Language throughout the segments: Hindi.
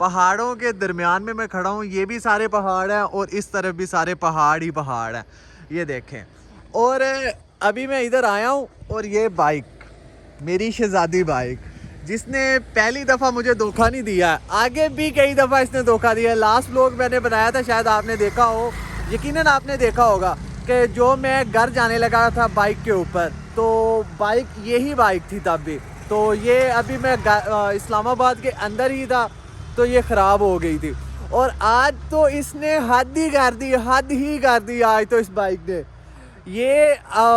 पहाड़ों के दरमियान में मैं खड़ा हूँ। ये भी सारे पहाड़ हैं और इस तरफ भी सारे पहाड़ ही पहाड़ हैं, ये देखें। और अभी मैं इधर आया हूँ और ये बाइक, मेरी शहजादी बाइक, जिसने पहली दफ़ा मुझे धोखा नहीं दिया है, आगे भी कई दफ़ा इसने धोखा दिया है। लास्ट व्लॉग मैंने बनाया था, शायद आपने देखा हो, यकीनन आपने देखा होगा कि जो मैं घर जाने लगा था बाइक के ऊपर, तो बाइक यही बाइक थी तब भी। तो ये अभी मैं इस्लामाबाद के अंदर ही था तो ये ख़राब हो गई थी। और आज तो इसने हद ही कर दी, हद ही कर दी आज तो इस बाइक ने। ये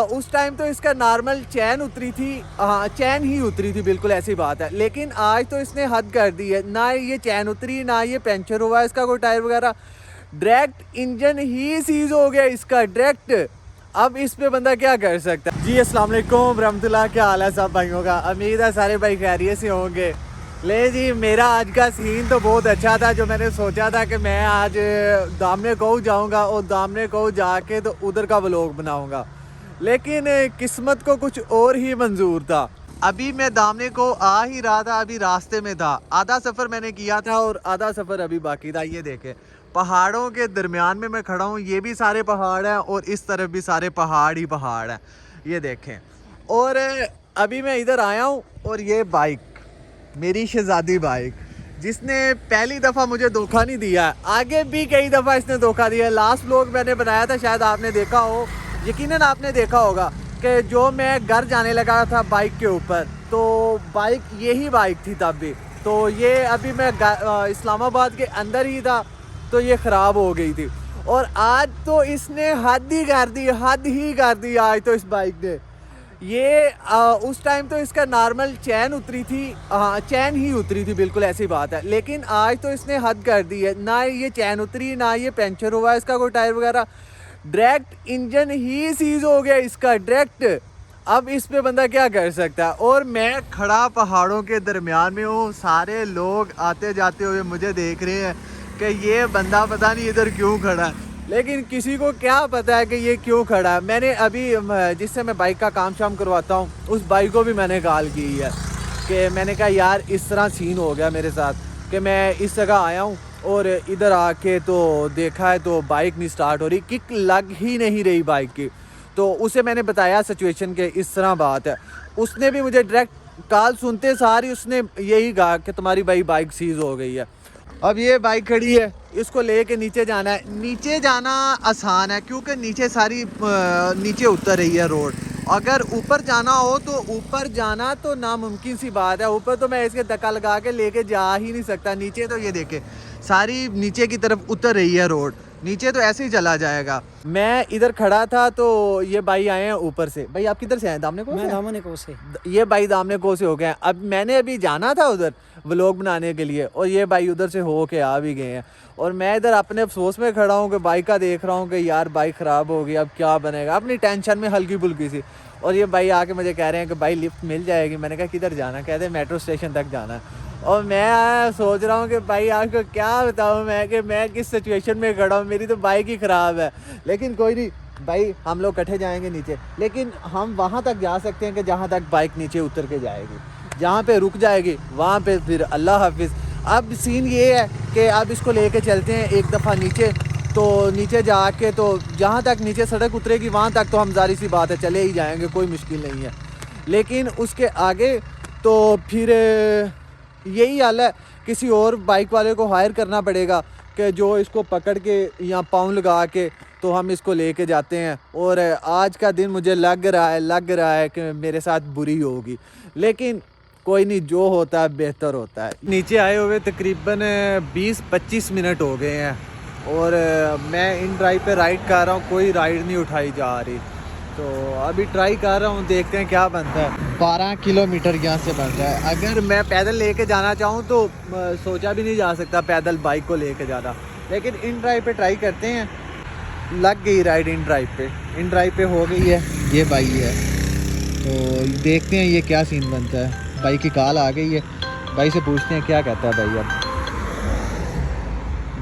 उस टाइम तो इसका नॉर्मल चैन उतरी थी, हाँ चैन ही उतरी थी, बिल्कुल ऐसी बात है। लेकिन आज तो इसने हद कर दी है, ना ये चैन उतरी, ना ये पंचर हुआ इसका कोई टायर वगैरह, डायरेक्ट इंजन ही सीज हो गया इसका डायरेक्ट। अब इस पे बंदा क्या कर सकता है। जी अस्सलाम वालेकुम रहमतुल्लाह, क्या हाल है सब भाइयों का? उम्मीद है सारे भाई खैरियत से होंगे। ले जी, मेरा आज का सीन तो बहुत अच्छा था। जो मैंने सोचा था कि मैं आज दामने को जाऊंगा और दामने को जाके तो उधर का व्लॉग बनाऊंगा, लेकिन किस्मत को कुछ और ही मंजूर था। अभी मैं दामने को आ ही रहा था, अभी रास्ते में था। आधा सफ़र मैंने किया था और आधा सफ़र अभी बाकी था। ये देखें, पहाड़ों के दरमियान में मैं खड़ा हूँ। ये भी सारे पहाड़ हैं और इस तरफ भी सारे पहाड़ ही पहाड़ हैं, ये देखें। और अभी मैं इधर आया हूँ और ये बाइक, मेरी शहजादी बाइक, जिसने पहली दफ़ा मुझे धोखा नहीं दिया है, आगे भी कई दफ़ा इसने धोखा दिया है। लास्ट व्लॉग मैंने बनाया था, शायद आपने देखा हो, यकीनन आपने देखा होगा कि जो मैं घर जाने लगा था बाइक के ऊपर, तो बाइक यही बाइक थी तब भी। तो ये अभी मैं इस्लामाबाद के अंदर ही था तो ये ख़राब हो गई थी। और आज तो इसने हद ही कर दी, हद ही कर दी आज तो इस बाइक ने। ये उस टाइम तो इसका नॉर्मल चैन उतरी थी, हाँ चैन ही उतरी थी, बिल्कुल ऐसी बात है। लेकिन आज तो इसने हद कर दी है, ना ये चैन उतरी, ना ये पंचर हुआ इसका कोई टायर वगैरह, डायरेक्ट इंजन ही सीज हो गया इसका डायरेक्ट। अब इस पे बंदा क्या कर सकता है। और मैं खड़ा पहाड़ों के दरमियान में हूँ, सारे लोग आते जाते हुए मुझे देख रहे हैं कि ये बंदा पता नहीं इधर क्यों खड़ा है, लेकिन किसी को क्या पता है कि ये क्यों खड़ा है। मैंने अभी जिससे मैं बाइक का काम शाम करवाता हूँ, उस बाइक को भी मैंने कॉल की है कि मैंने कहा यार इस तरह सीन हो गया मेरे साथ कि मैं इस जगह आया हूँ और इधर आके तो देखा है तो बाइक नहीं स्टार्ट हो रही, किक लग ही नहीं रही बाइक की। तो उसे मैंने बताया सिचुएशन के इस तरह बात है। उसने भी मुझे डायरेक्ट कॉल सुनते सारी उसने यही कहा कि तुम्हारी भाई बाइक सीज हो गई है। अब ये बाइक खड़ी है, इसको लेके नीचे जाना है। नीचे जाना आसान है क्योंकि नीचे सारी नीचे उतर रही है रोड। अगर ऊपर जाना हो तो ऊपर जाना तो नामुमकिन सी बात है। ऊपर तो मैं इसके धक्का लगा के लेके जा ही नहीं सकता। नीचे तो ये देखे सारी नीचे की तरफ उतर रही है रोड, नीचे तो ऐसे ही चला जाएगा। मैं इधर खड़ा था तो ये भाई आए हैं ऊपर से। भाई आप किधर से आए? दामने को? मैं दामने को से। ये भाई दामने को से हो गए। अब मैंने अभी जाना था उधर व्लॉग बनाने के लिए और ये भाई उधर से हो के आ भी गए हैं। और मैं इधर अपने अफसोस में खड़ा हूँ कि बाइक का देख रहा हूँ कि यार बाइक ख़राब हो गई, अब क्या बनेगा, अपनी टेंशन में हल्की फुल्की सी। और ये भाई आके मुझे कह रहे हैं कि भाई लिफ्ट मिल जाएगी। मैंने कहा किधर जाना? कहते मेट्रो स्टेशन तक जाना है। और मैं सोच रहा हूँ कि भाई आपको क्या बताऊँ मैं कि मैं किस सिचुएशन में खड़ा हूँ। मेरी तो बाइक ही ख़राब है, लेकिन कोई नहीं भाई, हम लोग इकट्ठे जाएंगे नीचे। लेकिन हम वहाँ तक जा सकते हैं कि जहाँ तक बाइक नीचे उतर के जाएगी, जहाँ पे रुक जाएगी वहाँ पे फिर अल्लाह हाफिज़। अब सीन ये है कि अब इसको लेके चलते हैं एक दफ़ा नीचे। तो नीचे जाके तो जहाँ तक नीचे सड़क उतरेगी वहाँ तक तो हम जारी सी बात है चले ही जाएंगे, कोई मुश्किल नहीं है। लेकिन उसके आगे तो फिर यही हाल है, किसी और बाइक वाले को हायर करना पड़ेगा कि जो इसको पकड़ के या पाँव लगा के तो हम इसको लेके जाते हैं। और आज का दिन मुझे लग रहा है कि मेरे साथ बुरी होगी, लेकिन कोई नहीं, जो होता है बेहतर होता है। नीचे आए हुए तकरीबन 20-25 मिनट हो गए हैं और मैं इन ड्राइव पे राइड कर रहा हूँ, कोई राइड नहीं उठाई जा रही। तो अभी ट्राई कर रहा हूँ, देखते हैं क्या बनता है। 12 किलोमीटर यहाँ से बन रहा है। अगर मैं पैदल लेके जाना चाहूँ तो सोचा भी नहीं जा सकता पैदल बाइक को लेके जाना, लेकिन इन ड्राइव पे ट्राई करते हैं। लग गई राइड इन ड्राइव पे हो गई है। ये बाई है तो देखते हैं ये क्या सीन बनता है। बाई की कॉल आ गई है, भाई से पूछते हैं क्या कहता है भाई। अब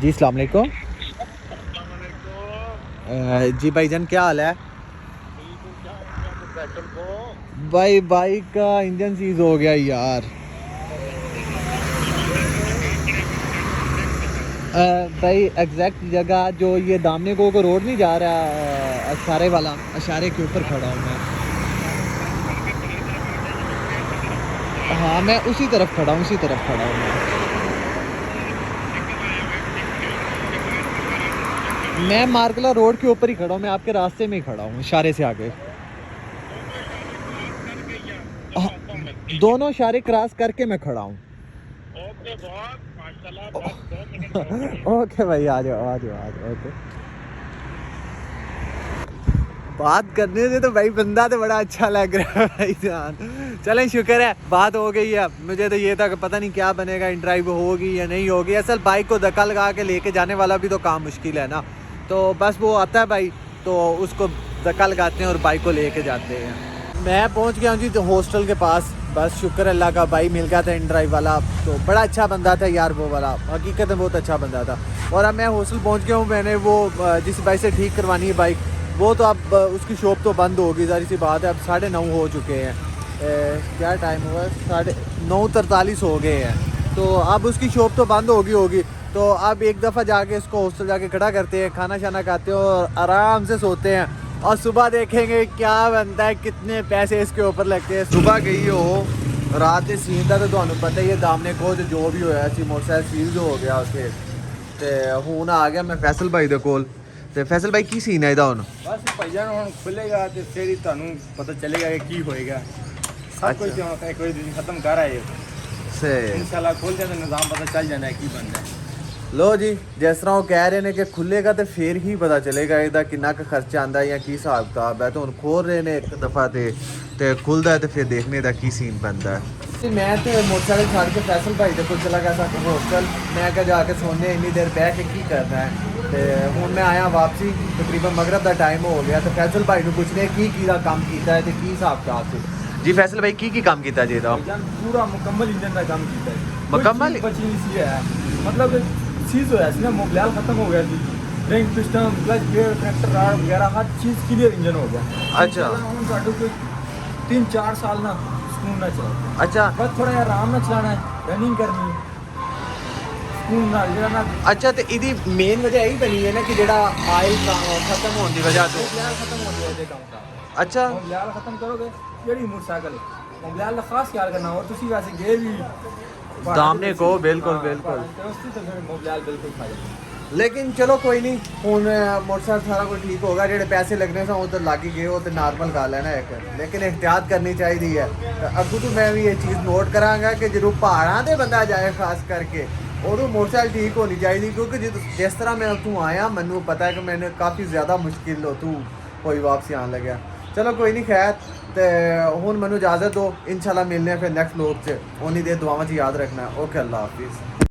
जी अस्सलाम वालेकुम। जी भाईजान क्या हाल है? भाई बाइक का इंजन सीज हो गया यार। भाई एग्जैक्ट जगह जो ये दामने को रोड नहीं जा रहा, अशारे वाला, अशारे के ऊपर खड़ा हूँ मैं। हाँ मैं उसी तरफ खड़ा हूँ, उसी तरफ खड़ा हूँ मैं मार्कला रोड के ऊपर ही खड़ा हूँ, मैं आपके रास्ते में ही खड़ा हूँ, इशारे से आगे। दोनों इशारे क्रॉस करके मैं खड़ा हूँ। ओके भाई आ जाओ आ जाओ आ जाओ। ओके बात करने से तो भाई बंदा तो बड़ा अच्छा लग रहा है भाई जान। चलें शुक्र है बात हो गई है। मुझे तो ये था कि पता नहीं क्या बनेगा, इंटरव्यू होगी या नहीं होगी। असल बाइक को धक्का लगा के लेके जाने वाला भी तो काम मुश्किल है ना, तो बस वो आता है भाई तो उसको धक्का लगाते हैं और बाइक को लेके जाते हैं। मैं पहुंच गया हूँ जी तो हॉस्टल के पास। बस शुक्र अल्लाह का, भाई मिल गया था इंटरव्यू वाला, तो बड़ा अच्छा बंदा था यार वो वाला, हकीकत में बहुत अच्छा बंदा था। और अब मैं हॉस्टल पहुँच गया हूँ। मैंने वो जिस बाइक से ठीक करवानी है बाइक, वो तो अब उसकी शॉप तो बंद होगी, ज़ाहिर सी बात है। अब 9:30 हो चुके हैं, क्या टाइम हुआ, 9:43 हो गए हैं। तो अब उसकी शॉप तो बंद होगी। तो अब एक दफ़ा जाके इसको हॉस्टल जाके खड़ा करते हैं, खाना शाना खाते हैं और आराम से सोते हैं। और सुबह देखेंगे क्या बनता है, कितने पैसे इसके ऊपर लगते हैं। सुबह गई हो रात के सीन था तो ਤੁਹਾਨੂੰ पता ही है दामने को जो भी होया सी मोटरसाइकिल सील जो हो गया ਉੱਥੇ ਤੇ ਹੁਣ ਆ ਗਿਆ ਮੈਂ ਫੈਸਲ ਭਾਈ ਦੇ ਕੋਲ। ਤੇ ਫੈਸਲ ਭਾਈ ਕੀ ਸੀਨ ਹੈ ਇਹਦਾ ਹੁਣ? ਬਸ ਭਾਈਜਾਨ ਹੁਣ ਖੁੱਲੇਗਾ ਤੇ ਫਿਰ ਹੀ ਤੁਹਾਨੂੰ ਪਤਾ ਚੱਲੇਗਾ ਕਿ ਕੀ ਹੋਏਗਾ। ਸਭ ਕੁਝ ਇੱਕ ਵਾਰੀ ਦਿਨ ਖਤਮ ਕਰ ਆਏ ਸੇ ਇਨਸ਼ਾਅੱਲਾ ਖੁੱਲ ਜਾਏ ਤਾਂ ਨਿਜ਼ਾਮ ਪਤਾ ਚੱਲ ਜਾਂਦਾ ਹੈ ਕੀ ਬਣਦਾ ਹੈ। लो जी जिस तरह वो कह रहे हैं कि खुलेगा तो फिर ही पता चलेगा ਇਹਦਾ ਕਿੰਨਾ ਕੁ ਖਰਚਾ ਆਂਦਾ ਜਾਂ ਕੀ ਹਿਸਾਬ ਕਿਤਾਬ ਹੈ। तो ਹੁਣ ਖੋਲ ਰਹੇ ਨੇ ਇੱਕ ਦਫਾ ਤੇ ਖੁੱਲਦਾ ਹੈ ਤੇ ਫਿਰ ਦੇਖਣੇ ਦਾ ਕੀ ਸੀਨ ਬਣਦਾ ਹੈ। मैं तो मोटरसाइकिल छाड़ के फैसल भाई के चला गया था होस्टल। मैं क्या जाके सोने इन्नी देर बह के की करना है। तो हूँ मैं आया वापसी, तकरीबन मगरब का टाइम हो गया। तो फैसल भाई को पुछने की काम किया है तो की हिसाब किताब से। जी फैसल भाई की काम किया जी? पूरा मुकम्मल इंजन का काम किया है। मुकम्मल बची सी है, मतलब चीज़ होया सी ना, मोबाइल खत्म हो गया थी, ring system clutch gear tractor rod वगैरह हर चीज़ क्लियर इंजन हो गया। अच्छा हम साढ़े कोई 3-4 साल ना सुकून ना चला। अच्छा बस थोड़ा यार आराम ना चलाना है, रनिंग करनी है सुकून ना ना। अच्छा तो इसकी मेन वजह यही बनी है ना कि जेड़ा आयल खत्म होने की वजह तो मोबाइल खत्म हो गया ये काम का। अच्छा मोबाइल खत्म करोगे जेड़ी मोटरसाइकिल मोबाइल का खास ख्याल करना। और तुसी वैसे गे भी दामने को बिल्कुल बिल्कुल बिल्कुल खा जाए। लेकिन चलो कोई नहीं, हूँ मोटरसाइकिल सारा कुछ ठीक होगा। जेडे पैसे लगने से उधर लागे गए वो तो नॉर्मल गल है ना एक, लेकिन एहतियात करनी चाहिए है। अगू तो मैं भी ये चीज़ नोट करांगा कि जो पहाड़ा से बंदा जाए खास करके उदू मोटरसाइकिल ठीक होनी चाहिए। क्योंकि जिस तरह मैं उतों आया मैनू पता है कि मैंने काफ़ी ज़्यादा मुश्किल उतों कोई वापसी आने लगे। चलो कोई नहीं खैर, तो हूँ मैनू इजाज़त दो। इंशाल्लाह मिलने फिर नेक्स्ट व्लॉग च। उन्नी देर दुआवां च याद रखना। ओके अल्लाह हाफिज़।